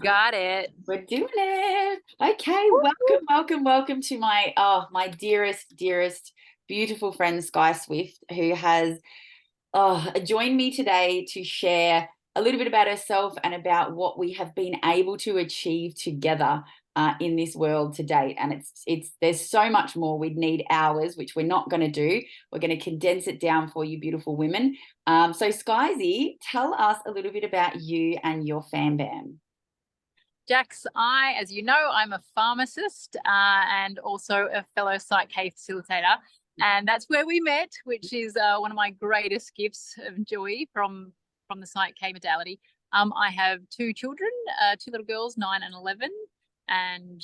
Got it. We're doing it. Okay, welcome to my dearest, beautiful friend Sky Swift, who has joined me today to share a little bit about herself and about what we have been able to achieve together in this world to date. And it's there's so much more. We'd need hours, which we're not going to do. We're going to condense it down for you, beautiful women. So Skyzy, tell us a little bit about you and your fam bam. Jax, as you know, I'm a pharmacist and also a fellow Psych K facilitator. And that's where we met, which is one of my greatest gifts of joy from the Psych K modality. I have two children, two little girls, 9 and 11, and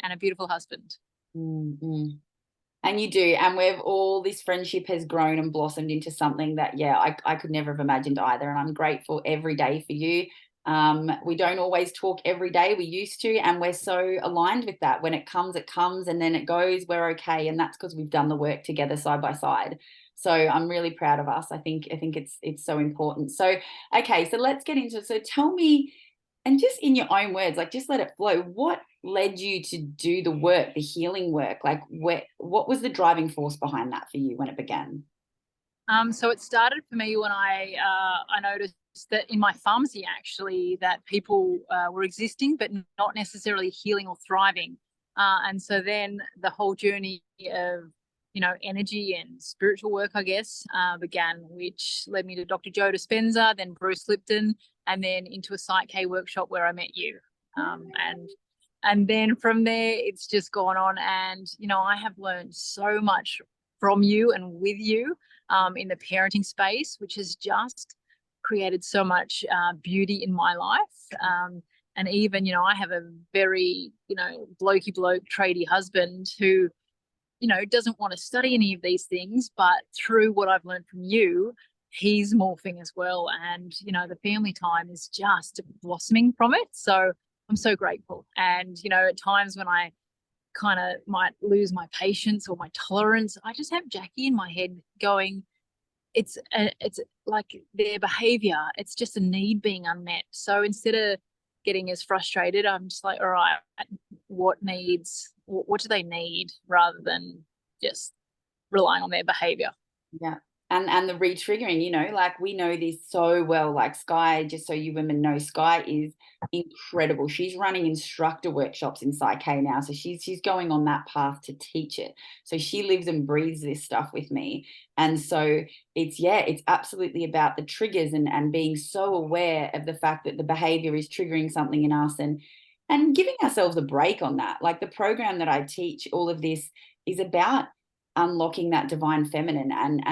and a beautiful husband. Mm-hmm. And you do. And we've all this friendship has grown and blossomed into something that, yeah, I could never have imagined either. And I'm grateful every day for you. We don't always talk every day. We used to, and we're so aligned with that. When it comes, and then it goes, we're okay. And that's because we've done the work together side by side. So I'm really proud of us. I think it's so important. So okay, so let's get into it. So tell me, and just in your own words, like just let it flow. What led you to do the work, the healing work? Like what was the driving force behind that for you when it began? So it started for me when I noticed that in my pharmacy actually that people were existing but not necessarily healing or thriving, and so then the whole journey of energy and spiritual work I guess began, which led me to Dr. Joe Dispenza, then Bruce Lipton, and then into a Psych K workshop where I met you, and then from there it's just gone on, and I have learned so much from you and with you in the parenting space, which has just created so much beauty in my life. And even, I have a very, blokey bloke, tradie husband who, doesn't want to study any of these things, but through what I've learned from you, he's morphing as well. And, the family time is just blossoming from it. So I'm so grateful. And, at times when I kind of might lose my patience or my tolerance, I just have Jackie in my head going, it's like their behavior, it's just a need being unmet. So instead of getting as frustrated, I'm just like, all right, what do they need, rather than just relying on their behavior. Yeah. And the re-triggering, like we know this so well. Like Sky, just so you women know, Sky is incredible. She's running instructor workshops in Psych K now. So she's going on that path to teach it. So she lives and breathes this stuff with me. And so it's absolutely about the triggers and being so aware of the fact that the behavior is triggering something in us and giving ourselves a break on that. Like the program that I teach, all of this is about unlocking that divine feminine, and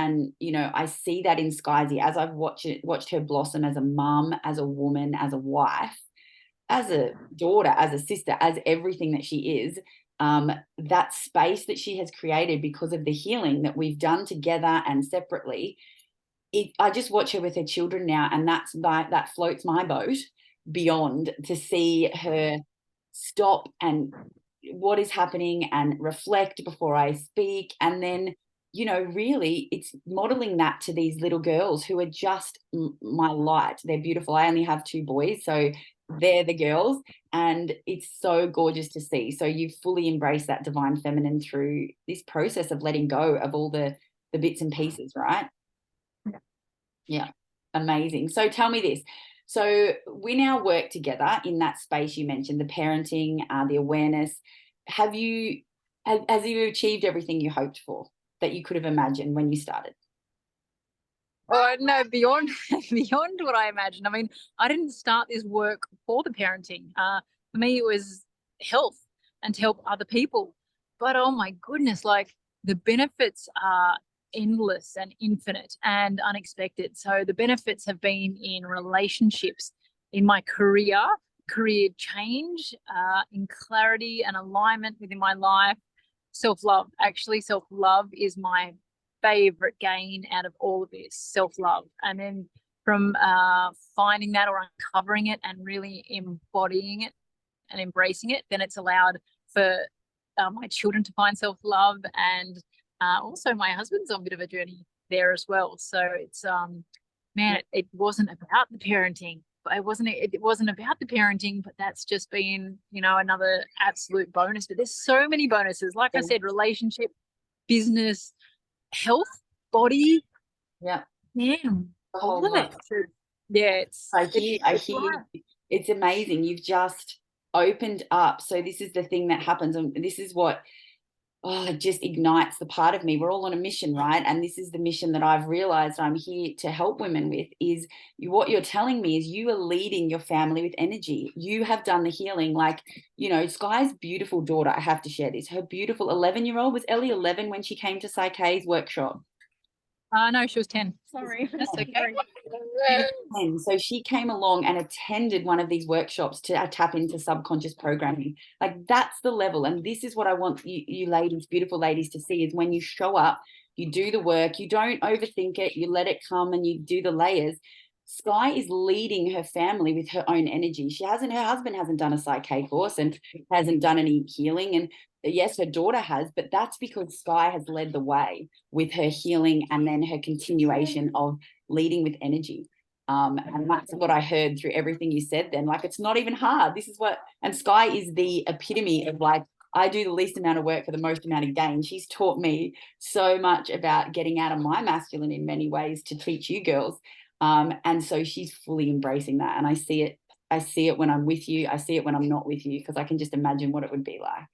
I see that in Skye'S as I've watched her blossom as a mum, as a woman, as a wife, as a daughter, as a sister, as everything that she is. That space that she has created because of the healing that we've done together and separately, I just watch her with her children now, and that floats my boat beyond to see her stop and what is happening and reflect before I speak. And then, really, it's modeling that to these little girls who are just my light. They're beautiful. I only have two boys, so they're the girls. And it's so gorgeous to see. So you fully embrace that divine feminine through this process of letting go of all the bits and pieces, right? Yeah, amazing. So tell me this. So we now work together in that space you mentioned, the parenting, the awareness. Have you has you achieved everything you hoped for that you could have imagined when you started? Oh no, beyond beyond what I imagined. I mean, I didn't start this work for the parenting. For me, it was health and to help other people. But oh my goodness, like the benefits are endless and infinite and unexpected. So the benefits have been in relationships, in my career change, in clarity and alignment within my life. Self-love. Actually, self-love is my favorite gain out of all of this, self-love. And then from finding that or uncovering it and really embodying it and embracing it, then it's allowed for my children to find self-love, and also my husband's on a bit of a journey there as well. So it's man, it wasn't about the parenting, it wasn't about the parenting, but that's just been, you know, another absolute bonus. But there's so many bonuses. Like I said, relationship, business, health, body. Yeah. Yeah. All of it. So, yeah, I hear it's amazing. You've just opened up. So this is the thing that happens, and this is what it just ignites the part of me. We're all on a mission, right? And this is the mission that I've realized I'm here to help women with. Is what you're telling me is you are leading your family with energy. You have done the healing. Like, you know, Skye's beautiful daughter, I have to share this, her beautiful 11-year-old, was Ellie 11 when she came to Skye'S workshop? No, she was 10. Sorry. That's okay. And so she came along and attended one of these workshops to tap into subconscious programming. Like, that's the level. And this is what I want you ladies, beautiful ladies, to see, is when you show up, you do the work, you don't overthink it, you let it come and you do the layers. Skye is leading her family with her own energy. Her husband hasn't done a Psyche course and hasn't done any healing. And yes, her daughter has, but that's because Skye has led the way with her healing and then her continuation of leading with energy. And that's what I heard through everything you said then. Like, it's not even hard. This is what, and Skye is the epitome of, like, I do the least amount of work for the most amount of gain. She's taught me so much about getting out of my masculine in many ways to teach you girls. And so she's fully embracing that. And I see it when I'm with you. I see it when I'm not with you, because I can just imagine what it would be like.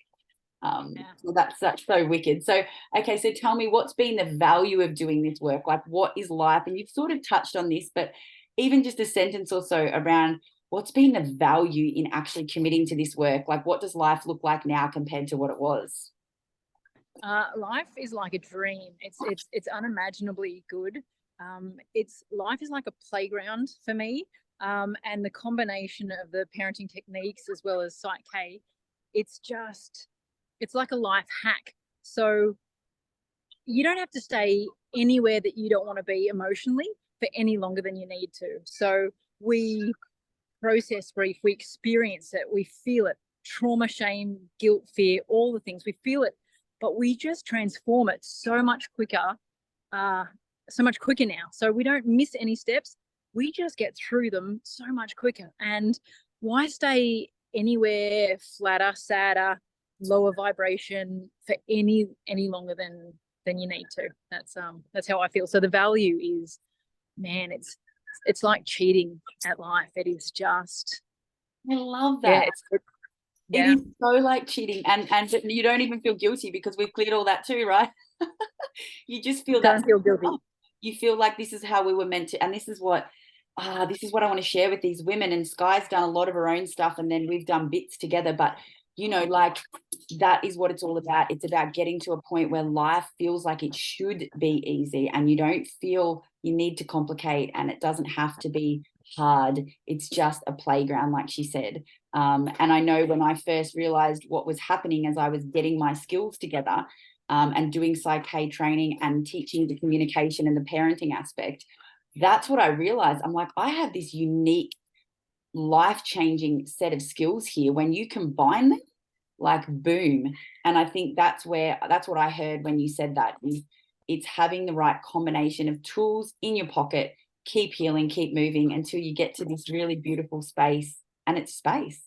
So that's so wicked. So, okay, so tell me, what's been the value of doing this work? Like, what is life? And you've sort of touched on this, but even just a sentence or so around what's been the value in actually committing to this work? Like, what does life look like now compared to what it was? Life is like a dream. It's unimaginably good. Life is like a playground for me. And the combination of the parenting techniques as well as Psyche, it's like a life hack. So you don't have to stay anywhere that you don't want to be emotionally for any longer than you need to. So we process grief, we experience it, we feel it, trauma, shame, guilt, fear, all the things, we feel it, but we just transform it so much quicker now. So we don't miss any steps. We just get through them so much quicker. And why stay anywhere flatter, sadder, lower vibration for any longer than you need to? That's how I feel. So the value is, man, it's like cheating at life. It is just, I love that. Yeah, It is so like cheating, and you don't even feel guilty because we've cleared all that too, right? You just feel don't feel guilty. You feel like this is how we were meant to, and this is what I want to share with these women. And Skye's done a lot of her own stuff, and then we've done bits together. But you know, like, that is what it's all about. It's about getting to a point where life feels like it should be easy, and you don't feel you need to complicate, and it doesn't have to be hard. It's just a playground, like she said. And I know when I first realized what was happening as I was getting my skills together, and doing Psyche training and teaching the communication and the parenting aspect, that's what I realized. I'm like, I have this unique, life-changing set of skills here. When you combine them, like, boom. And I think that's what I heard when you said that, is it's having the right combination of tools in your pocket. Keep healing, keep moving until you get to this really beautiful space. And it's space,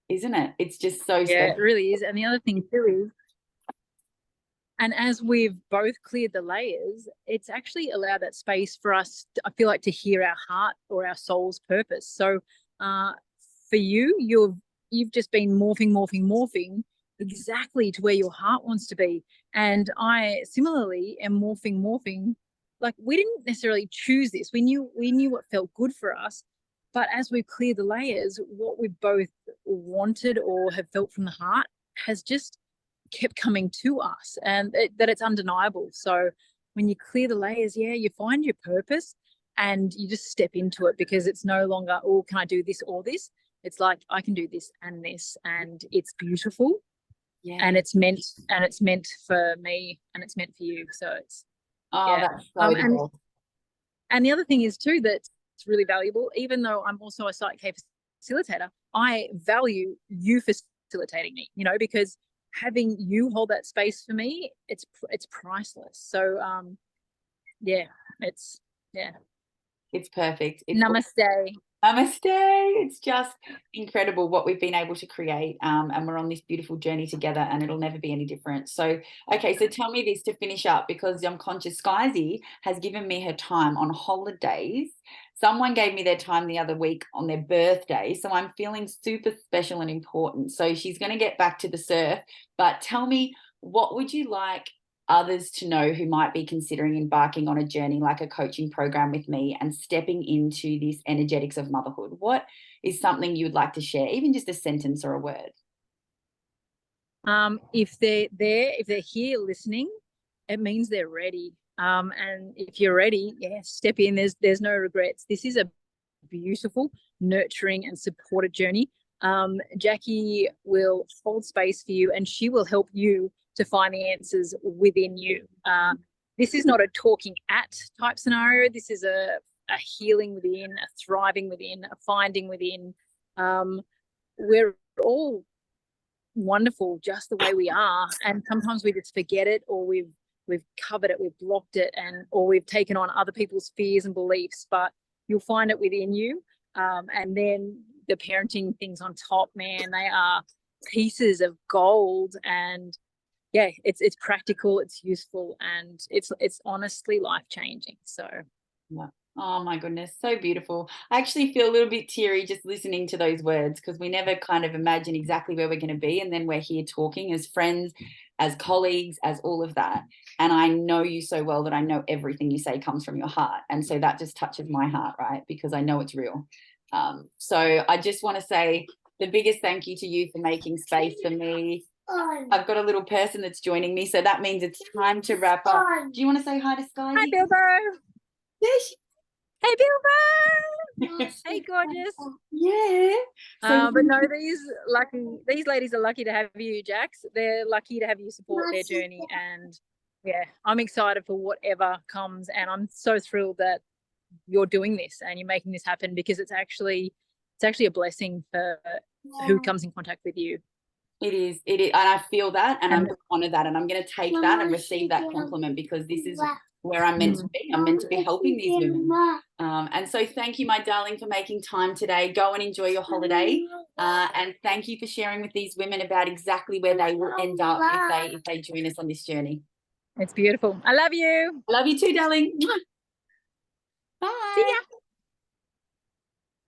isn't it? It's just so Yeah, special. it really is. And the other thing too is, and as we've both cleared the layers, it's actually allowed that space for us, I feel like, to hear our heart or our soul's purpose. So for you've just been morphing exactly to where your heart wants to be. And I similarly am morphing. Like, we didn't necessarily choose this. We knew what felt good for us. But as we've cleared the layers, what we've both wanted or have felt from the heart has just kept coming to us, and that it's undeniable. So when you clear the layers, you find your purpose and you just step into it, because it's no longer, oh, can I do this or this? It's like, I can do this, and it's beautiful. Yeah. And it's meant for me, and it's meant for you. So it's, that's so cool. And the other thing is too, that it's really valuable, even though I'm also a Psyche facilitator, I value you facilitating me, because having you hold that space for me, it's priceless. So it's It's perfect. It's Namaste. Namaste. It's just incredible what we've been able to create. And we're on this beautiful journey together, and it'll never be any different. So, okay, so tell me this to finish up, because I'm conscious Skye'S has given me her time on holidays. Someone gave me their time the other week on their birthday. So I'm feeling super special and important. So she's going to get back to the surf. But tell me, what would you like others to know who might be considering embarking on a journey like a coaching program with me and stepping into this energetics of motherhood? What is something you would like to share, even just a sentence or a word? If they're there, if they're here listening, it means they're ready. And if you're ready, yeah, step in. There's no regrets. This is a beautiful, nurturing, and supported journey. Jackie will hold space for you, and she will help you to find the answers within you. This is not a talking at type scenario. This is a healing within, a thriving within, a finding within. We're all wonderful just the way we are, and sometimes we just forget it, or we've covered it, we've blocked it, or we've taken on other people's fears and beliefs. But you'll find it within you. And then the parenting things on top, man, they are pieces of gold. And yeah, it's practical, it's useful, and it's honestly life-changing. So yeah. Oh my goodness, so beautiful. I actually feel a little bit teary just listening to those words, because we never kind of imagine exactly where we're going to be, and then we're here talking as friends, as colleagues, as all of that. And I know you so well that I know everything you say comes from your heart, and so that just touches my heart, right? Because I know it's real. So I just want to say the biggest thank you to you for making space for me. I've got a little person that's joining me, so that means it's time to wrap up. Do you want to say hi to Skye? hi, Bilbo. There she Hey, Bilbo. Hey, gorgeous. Yeah. But no, these ladies are lucky to have you, Jax. They're lucky to have you support their journey. And yeah, I'm excited for whatever comes, and I'm so thrilled that you're doing this and you're making this happen, because it's actually a blessing for who comes in contact with you. It is, and I feel that, and I'm going to honor that, and I'm going to take that and receive that compliment, because this is where I'm meant to be. I'm meant to be helping these women. And so thank you, my darling, for making time today. Go and enjoy your holiday. And thank you for sharing with these women about exactly where they will end up if they join us on this journey. It's beautiful. I love you. I love you too, darling. Bye. See ya.